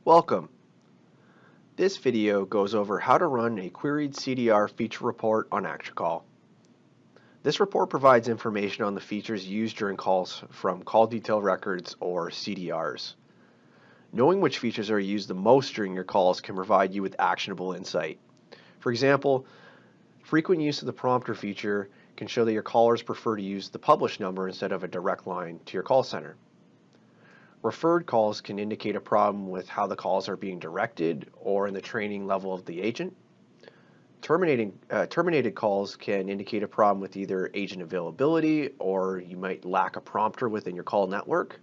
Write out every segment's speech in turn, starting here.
Welcome. This video goes over how to run a Queried CDR Feature Report on ActuCall. This report provides information on the features used during calls from call detail records or CDRs. Knowing which features are used the most during your calls can provide you with actionable insight. For example, frequent use of the prompter feature can show that your callers prefer to use the published number instead of a direct line to your call center. Referred calls can indicate a problem with how the calls are being directed or in the training level of the agent. Terminated calls can indicate a problem with either agent availability or you might lack a prompter within your call network.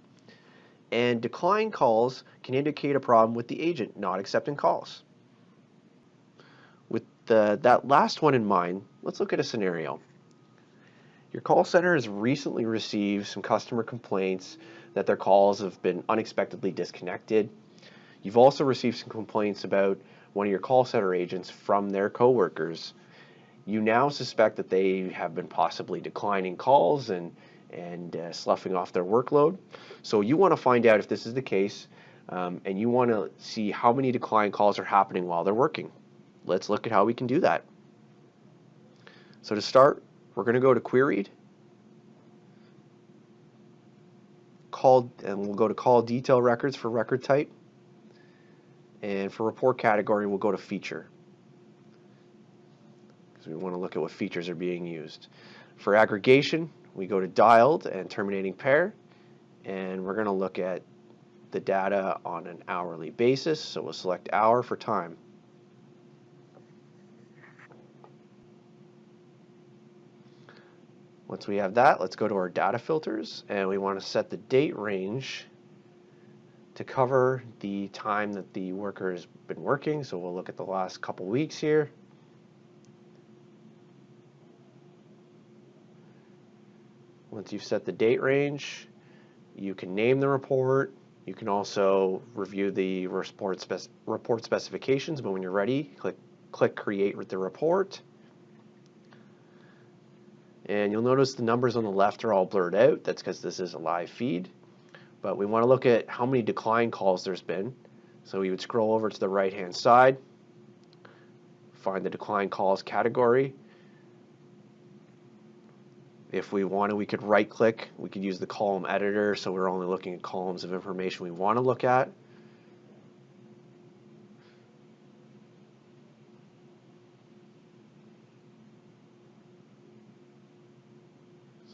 And declined calls can indicate a problem with the agent not accepting calls. With that last one in mind, let's look at a scenario. Your call center has recently received some customer complaints that their calls have been unexpectedly disconnected. You've also received some complaints about one of your call center agents from their coworkers. You now suspect that they have been possibly declining calls and sloughing off their workload. So you want to find out if this is the case, and you want to see how many declined calls are happening while they're working. Let's look at how we can do that. So to start, we're going to go to Queried, and we'll go to Call Detail Records for record type, and for report category we'll go to Feature, because we want to look at what features are being used. For aggregation, we go to Dialed and Terminating Pair, and we're going to look at the data on an hourly basis, so we'll select hour for time. Once we have that, let's go to our data filters, and we want to set the date range to cover the time that the worker has been working. So we'll look at the last couple weeks here. Once you've set the date range, you can name the report. You can also review the report specifications, but when you're ready, click Create with the report. And you'll notice the numbers on the left are all blurred out. That's because this is a live feed. But we want to look at how many declined calls there's been. So we would scroll over to the right-hand side, find the declined calls category. If we wanted, we could right-click. We could use the column editor, so we're only looking at columns of information we want to look at.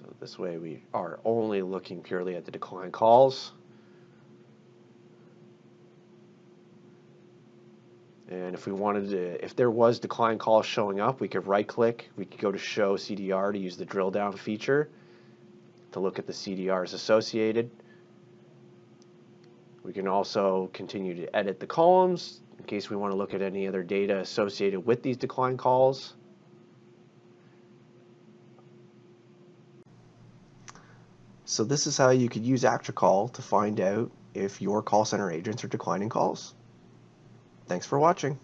So this way we are only looking purely at the declined calls. And if we wanted to, if there was declined calls showing up, we could right click, we could go to Show CDR to use the drill down feature to look at the CDRs associated. We can also continue to edit the columns in case we want to look at any other data associated with these declined calls. So this is how you could use ActuCall to find out if your call center agents are declining calls. Thanks for watching.